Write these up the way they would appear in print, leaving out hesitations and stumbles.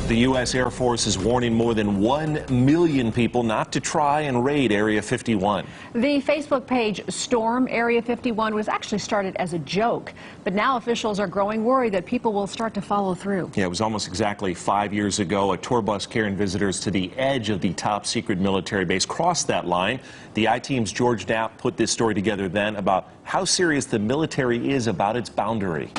The U.S. Air Force is warning more than 1 million people not to try and raid Area 51. The Facebook page Storm Area 51 was actually started as a joke, but now officials are growing worried that people will start to follow through. Yeah, it was almost exactly 5 years ago. A tour bus carrying visitors to the edge of the top secret military base crossed that line. The I-Team's George Knapp put this story together then about how serious the military is about its boundary.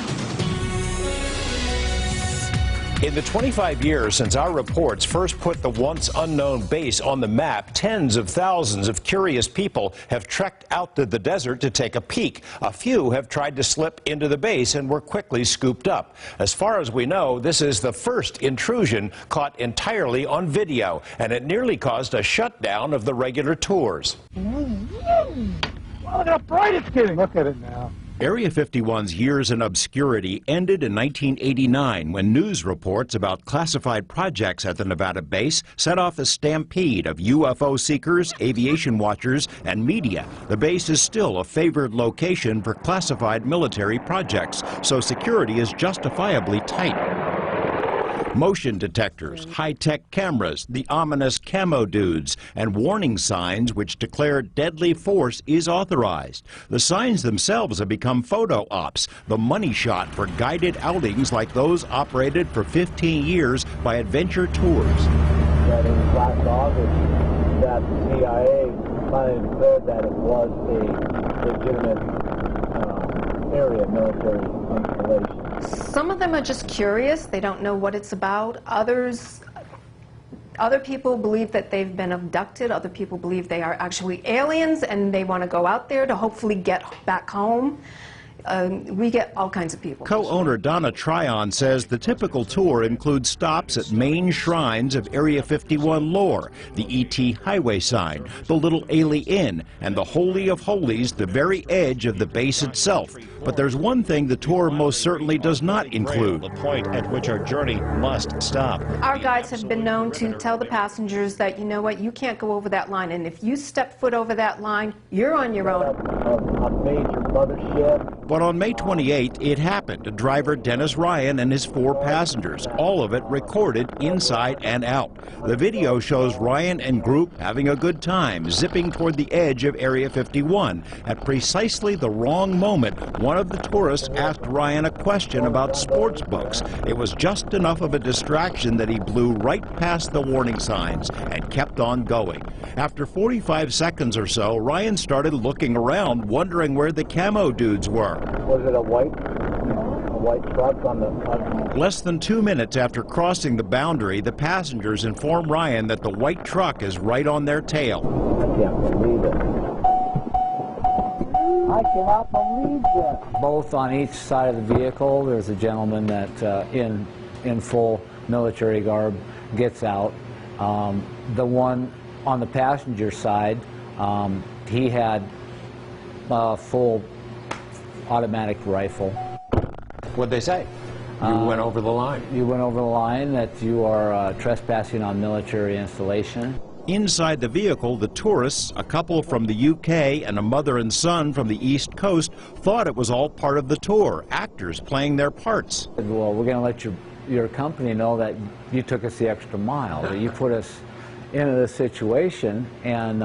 In the 25 years since our reports first put the once unknown base on the map, tens of thousands of curious people have trekked out to the desert to take a peek. A few have tried to slip into the base and were quickly scooped up. As far as we know, this is the first intrusion caught entirely on video, and it nearly caused a shutdown of the regular tours. Well, look how bright it's getting. Look at it now. Area 51's years in obscurity ended in 1989 when news reports about classified projects at the Nevada base set off a stampede of UFO seekers, aviation watchers, and media. The base is still a favored location for classified military projects, so security is justifiably tight. Motion detectors, high-tech cameras, the ominous camo dudes, and warning signs which declare deadly force is authorized. The signs themselves have become photo ops, the money shot for guided outings like those operated for 15 years by Adventure Tours. That in last August, that the CIA finally declared that it was a legitimate area military installation. Some of them are just curious. They don't know what it's about. Other people believe that they've been abducted. Other people believe they are actually aliens and they want to go out there to hopefully get back home. We get all kinds of people. Co-owner Donna Tryon says the typical tour includes stops at main shrines of Area 51 lore, the E.T. highway sign, the Little Ailey Inn, and the Holy of Holies, the very edge of the base itself. But there's one thing the tour most certainly does not include. The point at which our journey must stop. Our guides have been known to tell the passengers that, you know what, you can't go over that line, and if you step foot over that line, you're on your own. A major mothership. But on May 28th, it happened. Driver Dennis Ryan and his 4 passengers, all of it recorded inside and out. The video shows Ryan and group having a good time, zipping toward the edge of Area 51. At precisely the wrong moment, one of the tourists asked Ryan a question about sports books. It was just enough of a distraction that he blew right past the warning signs and kept on going. After 45 seconds or so, Ryan started looking around, wondering where the camo dudes were. Was it a white truck on the... Less than 2 minutes after crossing the boundary, the passengers inform Ryan that the white truck is right on their tail. I can't believe it. I cannot believe that. Both on each side of the vehicle, there's a gentleman that in full military garb gets out. The one on the passenger side, he had a full automatic rifle. What'd they say? You went over the line. You went over the line, that you are trespassing on military installation. Inside the vehicle, the tourists, a couple from the UK and a mother and son from the East Coast, thought it was all part of the tour, actors playing their parts. Well, we're going to let your company know that you took us the extra mile, that you put us into this situation, and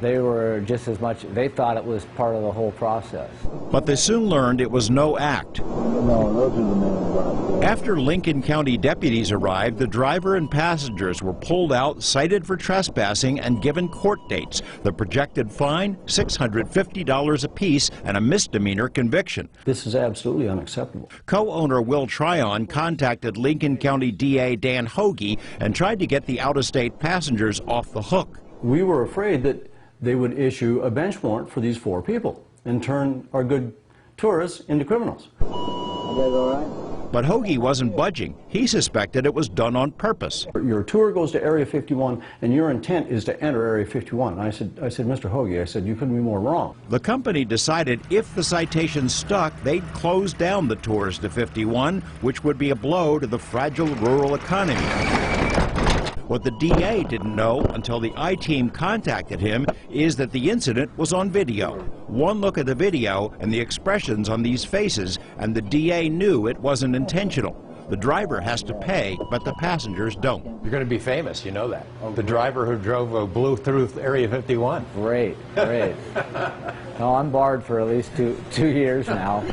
they were just as much, they thought it was part of the whole process. But they soon learned it was no act. No, those are the men. After Lincoln County deputies arrived, the driver and passengers were pulled out, cited for trespassing, and given court dates. The projected fine, $650 apiece, and a misdemeanor conviction. This is absolutely unacceptable. Co-owner Will Tryon contacted Lincoln County DA Dan Hoagie and tried to get the out-of-state passengers off the hook. We were afraid that they would issue a bench warrant for these 4 people and turn our good tourists into criminals. Are they all right? But Hoagie wasn't budging. He suspected it was done on purpose. Your tour goes to Area 51, and your intent is to enter Area 51. And I said, Mr. Hoagie, I said, you couldn't be more wrong. The company decided if the citation stuck, they'd close down the tours to 51, which would be a blow to the fragile rural economy. What the DA didn't know until the I-team contacted him is that the incident was on video. One look at the video and the expressions on these faces, and the DA knew it wasn't intentional. The driver has to pay, but the passengers don't. You're going to be famous, you know that. The driver who blew through Area 51. Great, great. No, I'm barred for at least two years now.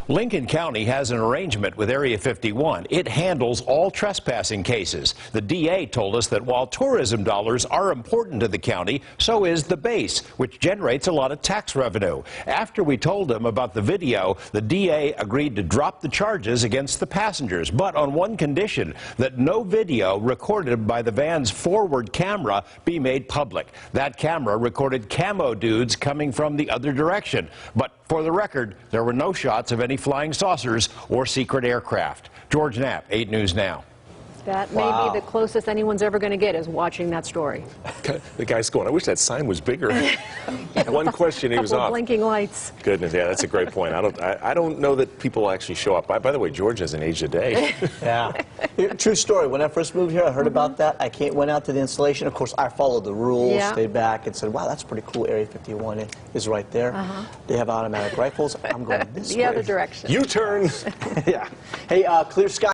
Lincoln County has an arrangement with Area 51. It handles all trespassing cases. The DA told us that while tourism dollars are important to the county, so is the base, which generates a lot of tax revenue. After we told him about the video, the DA agreed to drop the charges against the passengers, but on one condition, that no video recorded by the van's forward camera be made public. That camera recorded camo dudes coming from the other direction. But for the record, there were no shots of any flying saucers or secret aircraft. George Knapp, 8 News Now. That may be the closest anyone's ever going to get is watching that story. The guy's going, I wish that sign was bigger. One question, he was off. Blinking lights. Goodness, yeah, that's a great point. I don't know that people actually show up. By the way, George hasn't aged a day. Yeah. True story. When I first moved here, I heard about that. I went out to the installation. Of course, I followed the rules, stayed back, and said, wow, that's pretty cool. Area 51 is right there. They have automatic rifles. I'm going this way. The other direction. U-turn. Yeah. Hey, clear sky.